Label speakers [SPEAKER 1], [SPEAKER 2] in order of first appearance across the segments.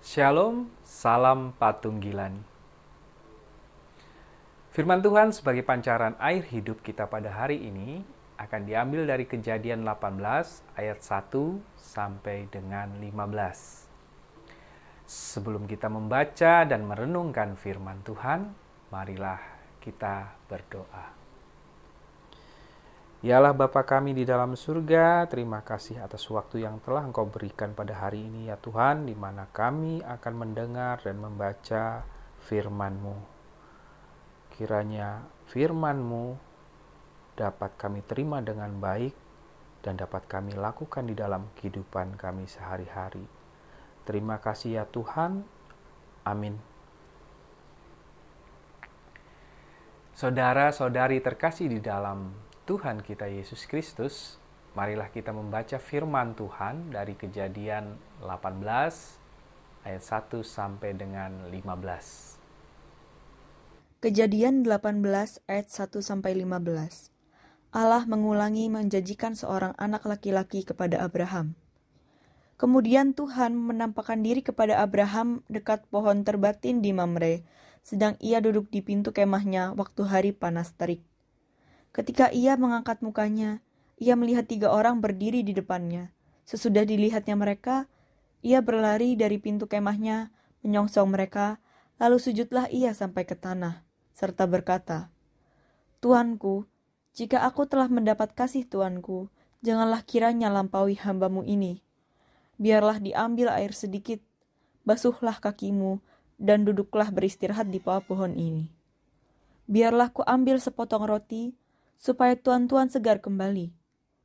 [SPEAKER 1] Shalom, salam patunggilan. Firman Tuhan sebagai pancaran air hidup kita pada hari ini akan diambil dari Kejadian 18 ayat 1 sampai dengan 15. Sebelum kita membaca dan merenungkan firman Tuhan, marilah kita berdoa. Ya Allah Bapa kami di dalam surga, terima kasih atas waktu yang telah Engkau berikan pada hari ini ya Tuhan, di mana kami akan mendengar dan membaca firman-Mu. Kiranya firman-Mu dapat kami terima dengan baik dan dapat kami lakukan di dalam kehidupan kami sehari-hari. Terima kasih ya Tuhan. Amin. Saudara-saudari terkasih di dalam Tuhan kita Yesus Kristus, marilah kita membaca firman Tuhan dari Kejadian 18 ayat 1 sampai dengan 15.
[SPEAKER 2] Kejadian 18 ayat 1 sampai 15. Allah mengulangi menjanjikan seorang anak laki-laki kepada Abraham. Kemudian Tuhan menampakkan diri kepada Abraham dekat pohon terbatin di Mamre, sedang ia duduk di pintu kemahnya waktu hari panas terik. Ketika ia mengangkat mukanya, ia melihat 3 orang berdiri di depannya. Sesudah dilihatnya mereka, ia berlari dari pintu kemahnya, menyongsong mereka, lalu sujudlah ia sampai ke tanah, serta berkata, "Tuanku, jika aku telah mendapat kasih Tuanku, janganlah kiranya lampaui hamba-Mu ini. Biarlah diambil air sedikit, basuhlah kakimu, dan duduklah beristirahat di bawah pohon ini. Biarlah ku ambil sepotong roti, supaya tuan-tuan segar kembali.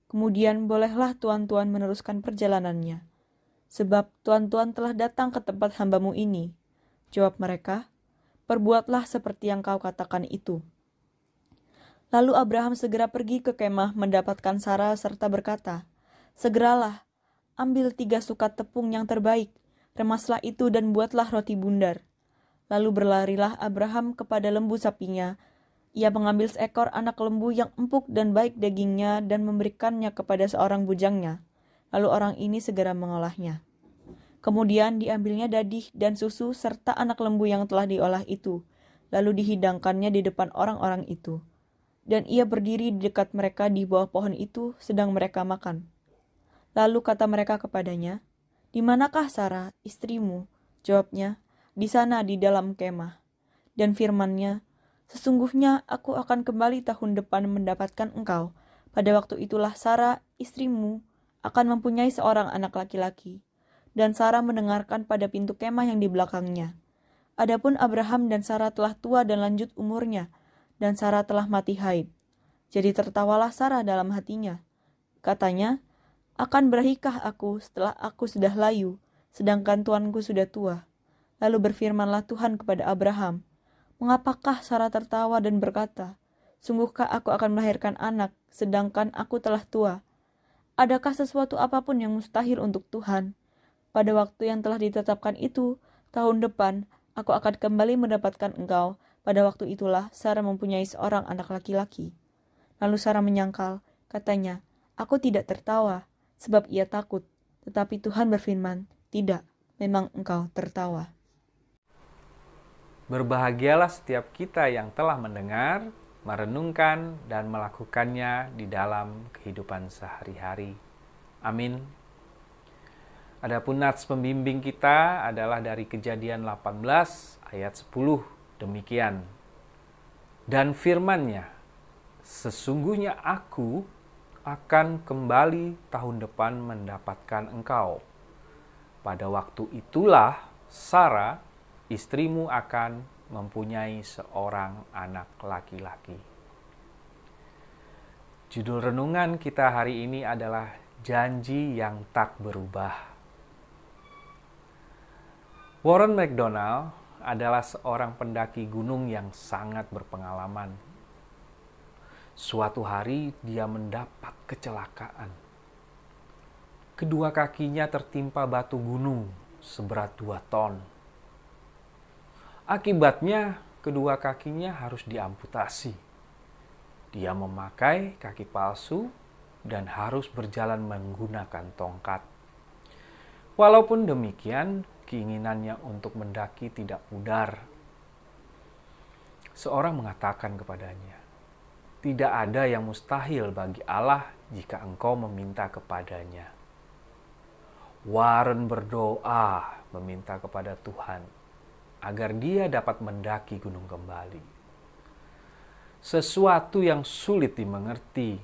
[SPEAKER 2] Kemudian bolehlah tuan-tuan meneruskan perjalanannya. Sebab tuan-tuan telah datang ke tempat hamba-Mu ini." Jawab mereka, "Perbuatlah seperti yang kau katakan itu." Lalu Abraham segera pergi ke kemah mendapatkan Sarah serta berkata, "Segeralah, ambil 3 sukat tepung yang terbaik, remaslah itu dan buatlah roti bundar." Lalu berlarilah Abraham kepada lembu sapinya. Ia mengambil seekor anak lembu yang empuk dan baik dagingnya dan memberikannya kepada seorang bujangnya. Lalu orang ini segera mengolahnya. Kemudian diambilnya dadih dan susu serta anak lembu yang telah diolah itu. Lalu dihidangkannya di depan orang-orang itu. Dan ia berdiri di dekat mereka di bawah pohon itu sedang mereka makan. Lalu kata mereka kepadanya, "Di manakah Sarah, istrimu?" Jawabnya, "Di sana di dalam kemah." Dan firman-Nya, "Sesungguhnya aku akan kembali tahun depan mendapatkan engkau. Pada waktu itulah Sarah, istrimu, akan mempunyai seorang anak laki-laki." Dan Sarah mendengarkan pada pintu kemah yang di belakangnya. Adapun Abraham dan Sarah telah tua dan lanjut umurnya, dan Sarah telah mati haid. Jadi tertawalah Sarah dalam hatinya. Katanya, "Akan berahikah aku setelah aku sudah layu, sedangkan tuanku sudah tua?" Lalu berfirmanlah Tuhan kepada Abraham, "Mengapakah Sarah tertawa dan berkata, 'Sungguhkah aku akan melahirkan anak, sedangkan aku telah tua?' Adakah sesuatu apapun yang mustahil untuk Tuhan? Pada waktu yang telah ditetapkan itu, tahun depan, aku akan kembali mendapatkan engkau. Pada waktu itulah Sarah mempunyai seorang anak laki-laki." Lalu Sarah menyangkal, katanya, "Aku tidak tertawa, sebab ia takut." Tetapi Tuhan berfirman, "Tidak, memang engkau tertawa."
[SPEAKER 1] Berbahagialah setiap kita yang telah mendengar, merenungkan, dan melakukannya di dalam kehidupan sehari-hari. Amin. Adapun nats pembimbing kita adalah dari Kejadian 18 ayat 10, demikian. "Dan firman-Nya, sesungguhnya aku akan kembali tahun depan mendapatkan engkau. Pada waktu itulah Sarah, istrimu akan mempunyai seorang anak laki-laki." Judul renungan kita hari ini adalah janji yang tak berubah. Warren McDonald adalah seorang pendaki gunung yang sangat berpengalaman. Suatu hari dia mendapat kecelakaan. Kedua kakinya tertimpa batu gunung seberat 2 ton. Akibatnya, kedua kakinya harus diamputasi. Dia memakai kaki palsu dan harus berjalan menggunakan tongkat. Walaupun demikian, keinginannya untuk mendaki tidak pudar. Seorang mengatakan kepadanya, "Tidak ada yang mustahil bagi Allah jika engkau meminta kepadanya." Warren berdoa meminta kepada Tuhan agar dia dapat mendaki gunung kembali. Sesuatu yang sulit dimengerti.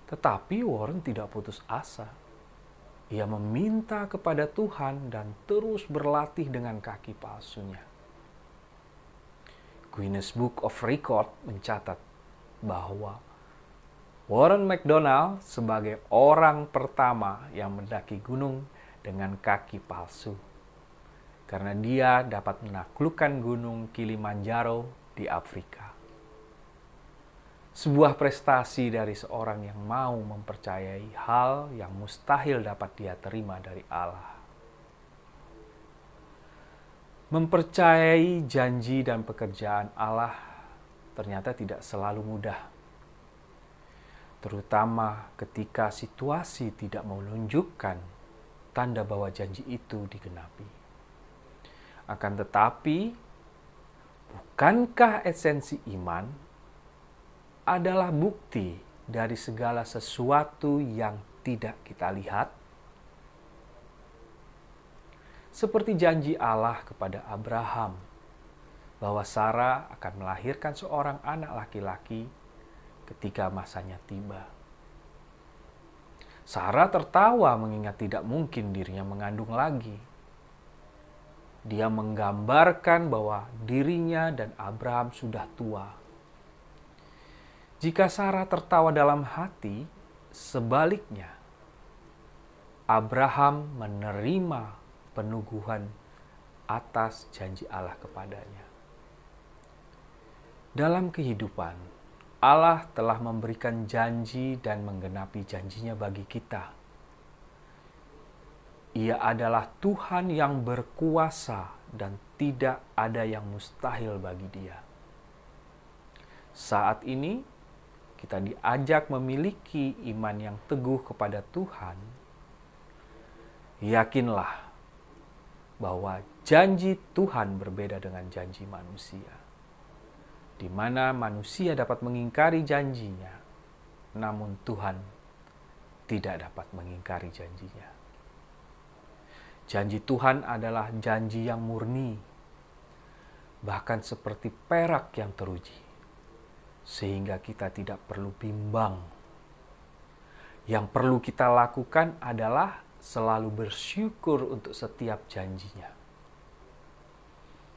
[SPEAKER 1] Tetapi Warren tidak putus asa. Ia meminta kepada Tuhan dan terus berlatih dengan kaki palsunya. Guinness Book of Record mencatat bahwa Warren McDonald sebagai orang pertama yang mendaki gunung dengan kaki palsu, karena dia dapat menaklukkan gunung Kilimanjaro di Afrika. Sebuah prestasi dari seorang yang mau mempercayai hal yang mustahil dapat dia terima dari Allah. Mempercayai janji dan pekerjaan Allah ternyata tidak selalu mudah, terutama ketika situasi tidak menunjukkan tanda bahwa janji itu digenapi. Akan tetapi, bukankah esensi iman adalah bukti dari segala sesuatu yang tidak kita lihat? Seperti janji Allah kepada Abraham bahwa Sarah akan melahirkan seorang anak laki-laki ketika masanya tiba. Sarah tertawa mengingat tidak mungkin dirinya mengandung lagi. Dia menggambarkan bahwa dirinya dan Abraham sudah tua. Jika Sarah tertawa dalam hati, sebaliknya Abraham menerima penuguhan atas janji Allah kepadanya. Dalam kehidupan, Allah telah memberikan janji dan menggenapi janjinya bagi kita. Ia adalah Tuhan yang berkuasa dan tidak ada yang mustahil bagi Dia. Saat ini, kita diajak memiliki iman yang teguh kepada Tuhan. Yakinlah bahwa janji Tuhan berbeda dengan janji manusia, di mana manusia dapat mengingkari janjinya, namun Tuhan tidak dapat mengingkari janjinya. Janji Tuhan adalah janji yang murni, bahkan seperti perak yang teruji, sehingga kita tidak perlu bimbang. Yang perlu kita lakukan adalah selalu bersyukur untuk setiap janjinya.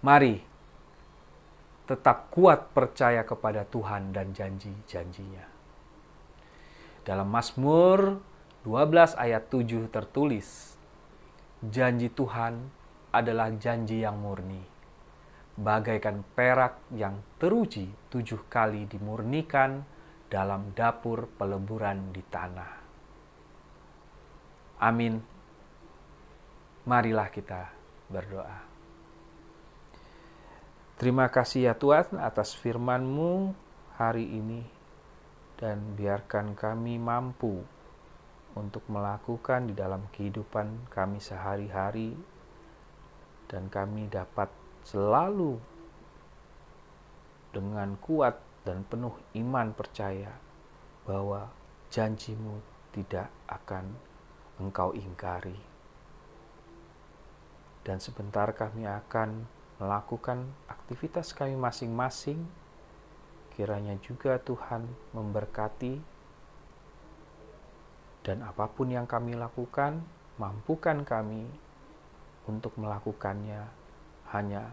[SPEAKER 1] Mari tetap kuat percaya kepada Tuhan dan janji-janjinya. Dalam Mazmur 12 ayat 7 tertulis, janji Tuhan adalah janji yang murni, bagaikan perak yang teruji 7 kali dimurnikan dalam dapur peleburan di tanah. Amin. Marilah kita berdoa. Terima kasih ya Tuhan atas firman-Mu hari ini, dan biarkan kami mampu untuk melakukan di dalam kehidupan kami sehari-hari, dan kami dapat selalu dengan kuat dan penuh iman percaya bahwa janji-Mu tidak akan Engkau ingkari. Dan sebentar kami akan melakukan aktivitas kami masing-masing. Kiranya juga Tuhan memberkati, dan apapun yang kami lakukan, mampukan kami untuk melakukannya hanya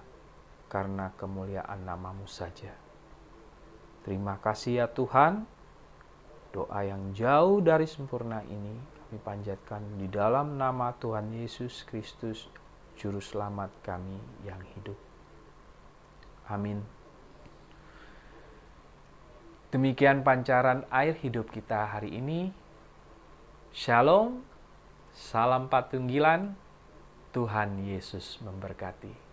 [SPEAKER 1] karena kemuliaan nama-Mu saja. Terima kasih ya Tuhan. Doa yang jauh dari sempurna ini kami panjatkan di dalam nama Tuhan Yesus Kristus, Juru Selamat kami yang hidup. Amin. Demikian pancaran air hidup kita hari ini. Shalom, salam patunggilan, Tuhan Yesus memberkati.